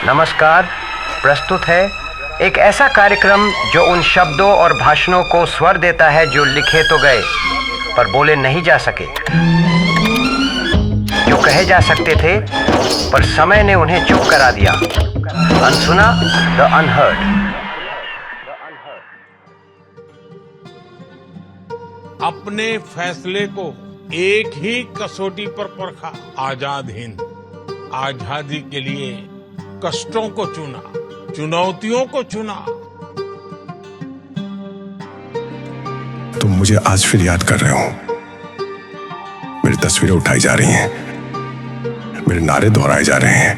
नमस्कार। प्रस्तुत है एक ऐसा कार्यक्रम जो उन शब्दों और भाषणों को स्वर देता है जो लिखे तो गए पर बोले नहीं जा सके, जो कहे जा सकते थे पर समय ने उन्हें चुप करा दिया। अनसुना, द अनहर्ड। अपने फैसले को एक ही कसौटी पर परखा। आजाद हिंद, आजादी के लिए कष्टों को चुना, चुनौतियों को चुना। तुम मुझे आज फिर याद कर रहे हो। मेरी तस्वीरें उठाई जा रही हैं, मेरे नारे दोहराए जा रहे हैं,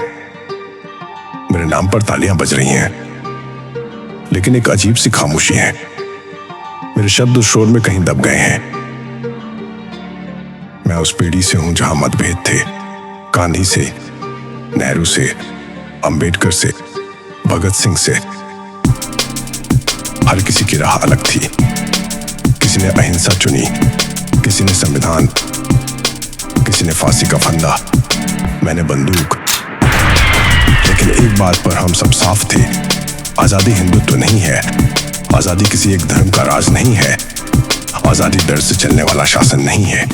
मेरे नाम पर तालियां बज रही हैं, लेकिन एक अजीब सी खामोशी है। मेरे शब्द उस शोर में कहीं दब गए हैं। मैं उस पीढ़ी से हूं जहां मतभेद थे, गांधी से, नेहरू से, अंबेडकर से, भगत सिंह से। हर किसी की राह अलग थी। किसी ने अहिंसा चुनी, किसी ने संविधान, किसी ने फांसी का फंदा, मैंने बंदूक। लेकिन एक बात पर हम सब साफ थे, आजादी हिंदुत्व नहीं है, आजादी किसी एक धर्म का राज नहीं है, आजादी डर से चलने वाला शासन नहीं है।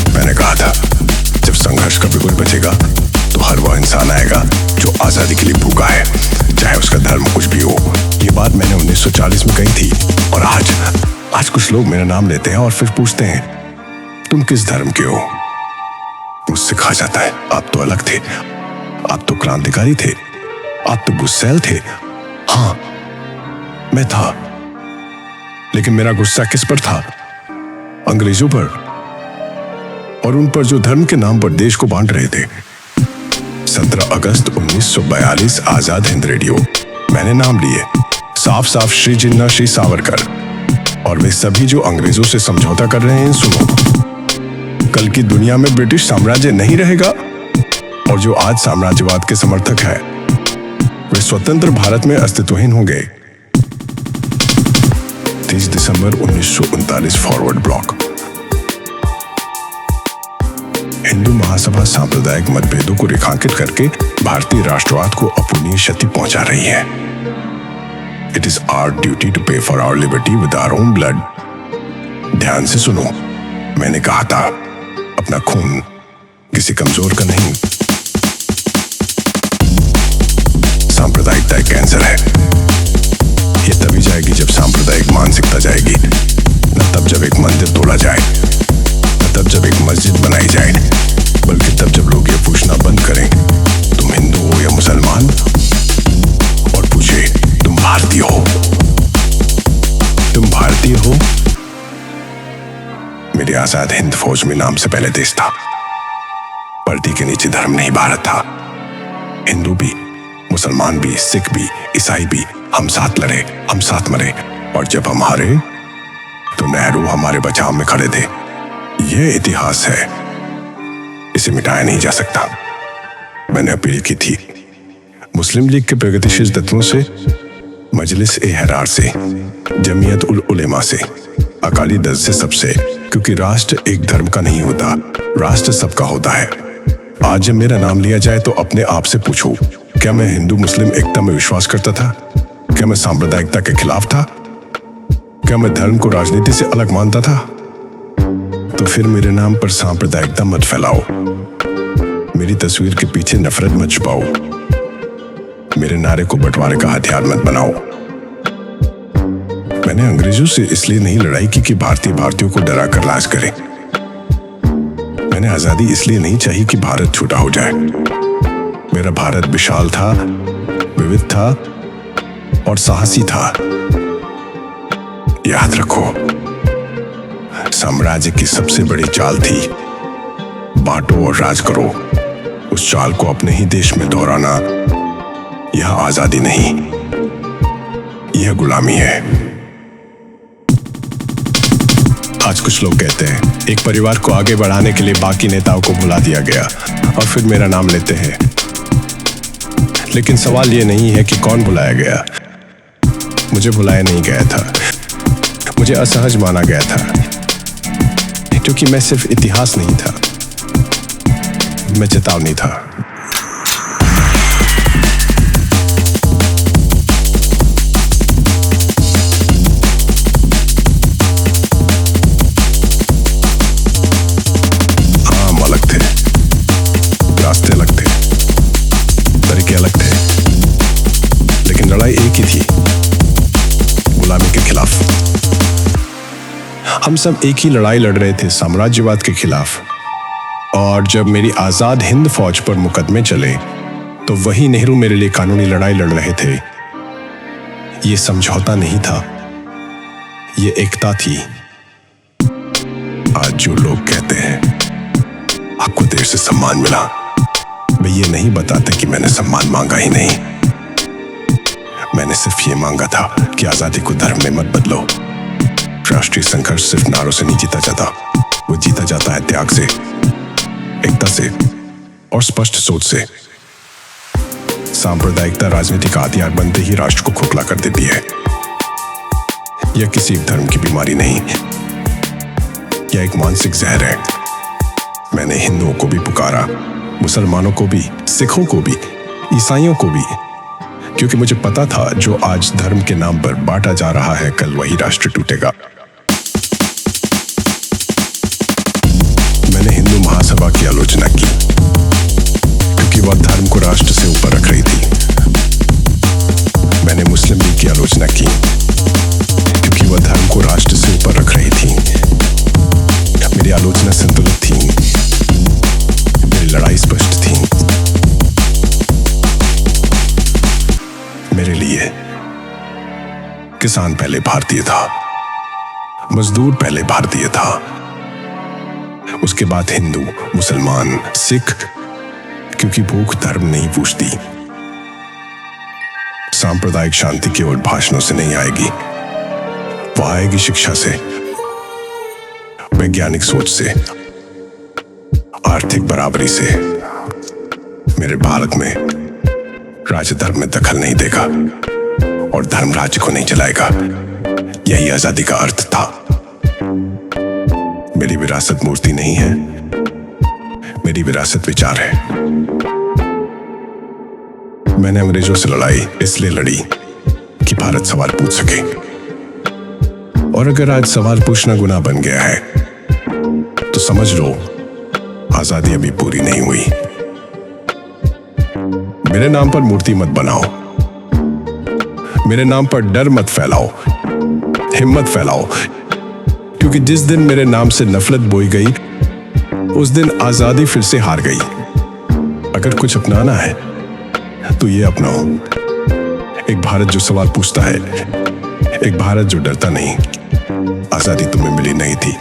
मैंने कहा था, जब संघर्ष का भी कोई बचेगा तो हर वह इंसान आएगा जो आजादी के लिए भूखा है, चाहे उसका धर्म कुछ भी हो। ये बात मैंने 1940 में कही थी, और आज कुछ लोग मेरा नाम लेते हैं और फिर पूछते हैं, तुम किस धर्म के हो? मुझसे कहा जाता है, आप तो अलग थे, आप तो क्रांतिकारी थे, आप तो गुस्सैल थे। हाँ, मैं था, लेकिन मेरा गुस्सा किस पर था? अंग्रेजों पर, और उन पर जो धर्म के नाम पर देश को बांट रहे थे। 17 अगस्त 1942 आजाद हिंद रेडियो। मैंने नाम लिए, साफ साफ श्री जिन्ना, श्री सावरकर, और वे सभी जो अंग्रेजों से समझौता कर रहे हैं, सुनो। कल की दुनिया में ब्रिटिश साम्राज्य नहीं रहेगा, और जो आज साम्राज्यवाद के समर्थक है वे स्वतंत्र भारत में अस्तित्वहीन होंगे। 30 दिसंबर 1939 फॉरवर्ड ब्लॉक। हिंदू महासभा सांप्रदायिक मतभेदों को रेखांकित करके भारतीय राष्ट्रवाद को अपूरणीय क्षति पहुंचा रही है। It is our duty to pay for our liberty with our own blood. ध्यान से सुनो, मैंने कहा था, अपना खून किसी कमजोर का नहीं। सांप्रदायिकता एक कैंसर है। यह तभी जाएगी जब सांप्रदायिक मानसिकता जाएगी, न तब जब एक मंदिर तोड़ा जाए, न तब जब एक मस्जिद बनाई जाए, बल्कि तब जब लोग ये पूछना बंद करें, तुम हिंदू हो या मुसलमान, और पूछे, तुम भारतीय हो? तुम भारतीय हो? मेरी आजाद हिंद फौज में नाम से पहले देश था। वर्दी के नीचे धर्म नहीं, भारत था। हिंदू भी, मुसलमान भी, सिख भी, ईसाई भी, हम साथ लड़े, हम साथ मरे, और जब हम हारे तो नेहरू हमारे बचाव में खड़े थे। यह इतिहास है, इसे मिटाया नहीं जा सकता। मैंने अपील की थी मुस्लिम लीग के प्रगतिशील तत्वों से, मजलिस ए हरार से, जमीयत उल उलेमा से, अकाली दल से, सबसे, क्योंकि राष्ट्र एक धर्म का नहीं होता, राष्ट्र सबका होता है। आज जब मेरा नाम लिया जाए तो अपने आप से पूछो, क्या मैं हिंदू मुस्लिम एकता में विश्वास करता था? क्या मैं सांप्रदायिकता के खिलाफ था? क्या मैं धर्म को राजनीति से अलग मानता था? तो फिर मेरे नाम पर सांप्रदायिकता मत फैलाओ, मेरी तस्वीर के पीछे नफरत मत छुपाओ, मेरे नारे को बंटवारे का हथियार मत बनाओ। मैंने अंग्रेजों से इसलिए नहीं लड़ाई की कि भारतीय भारतीयों को डरा कर राज करें। मैंने आजादी इसलिए नहीं चाहिए कि भारत छोटा हो जाए। मेरा भारत विशाल था, विविध था और साहसी था। याद रखो, साम्राज्य की सबसे बड़ी चाल थी, बांटो और राज करो। उस चाल को अपने ही देश में दोहराना, यह आजादी नहीं, यह गुलामी है। आज कुछ लोग कहते हैं, एक परिवार को आगे बढ़ाने के लिए बाकी नेताओं को बुला दिया गया, और फिर मेरा नाम लेते हैं। लेकिन सवाल यह नहीं है कि कौन बुलाया गया, मुझे बुलाया नहीं गया था, मुझे असहज माना गया था, क्योंकि मैं सिर्फ इतिहास नहीं था, मैं चेतावनी था। आम अलग थे, रास्ते अलग थे, तरीके अलग थे, लेकिन लड़ाई एक ही थी, गुलामी के खिलाफ। हम सब एक ही लड़ाई लड़ रहे थे, साम्राज्यवाद के खिलाफ। और जब मेरी आजाद हिंद फौज पर मुकदमे चले तो वही नेहरू मेरे लिए कानूनी लड़ाई लड़ रहे थे। ये समझौता नहीं था, ये एकता थी। आज जो लोग कहते हैं आपको देर से सम्मान मिला, वे ये नहीं बताते कि मैंने सम्मान मांगा ही नहीं। मैंने सिर्फ ये मांगा था कि आजादी को धर्म में मत बदलो। राष्ट्रीय संघर्ष सिर्फ नारों से नहीं जीता जाता, वो जीता जाता है त्याग से, एकता से और स्पष्ट सोच से। सांप्रदायिकता राजनीति का हथियार बनते ही राष्ट्र को खोखला कर देती है। यह किसी एक धर्म की बीमारी नहीं, यह एक मानसिक जहर है। मैंने हिंदुओं को भी पुकारा, मुसलमानों को भी, सिखों को भी, ईसाइयों को भी, क्योंकि मुझे पता था जो आज धर्म के नाम पर बांटा जा रहा है, कल वही राष्ट्र टूटेगा। मैंने हिंदू महासभा की आलोचना की, क्योंकि वह धर्म को राष्ट्र से ऊपर रख रही थी। मैंने मुस्लिम लीग की आलोचना की, क्योंकि वह धर्म को राष्ट्र से ऊपर रख रही थी। मेरी आलोचना संतुलित थी, मेरी लड़ाई स्पष्ट थी। मेरे लिए किसान पहले भारतीय था, मजदूर पहले भारतीय था, उसके बाद हिंदू, मुसलमान, सिख, क्योंकि भूख धर्म नहीं पूछती। सांप्रदायिक शांति केवल भाषणों से नहीं आएगी, वह आएगी शिक्षा से, वैज्ञानिक सोच से, आर्थिक बराबरी से। मेरे भारत में राज्य धर्म में दखल नहीं देगा और धर्म राज्य को नहीं चलाएगा। यही आजादी का अर्थ था। मेरी विरासत मूर्ति नहीं है, मेरी विरासत विचार है। मैंने अंग्रेजों से लड़ाई इसलिए लड़ी कि भारत सवाल पूछ सके। और अगर आज सवाल पूछना गुनाह बन गया है तो समझ लो आजादी अभी पूरी नहीं हुई। मेरे नाम पर मूर्ति मत बनाओ, मेरे नाम पर डर मत फैलाओ, हिम्मत फैलाओ, क्योंकि जिस दिन मेरे नाम से नफरत बोई गई उस दिन आजादी फिर से हार गई। अगर कुछ अपनाना है तो ये अपनाओ, एक भारत जो सवाल पूछता है, एक भारत जो डरता नहीं। आजादी तुम्हें मिली नहीं थी,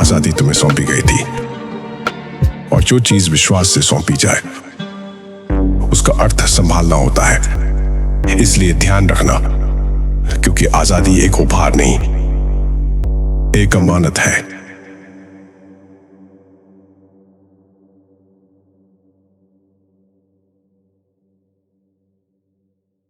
आजादी तुम्हें सौंपी गई थी, और जो चीज विश्वास से सौंपी जाए उसका अर्थ संभालना होता है। इसलिए ध्यान रखना, क्योंकि आजादी एक उपहार नहीं, एक अमानत है।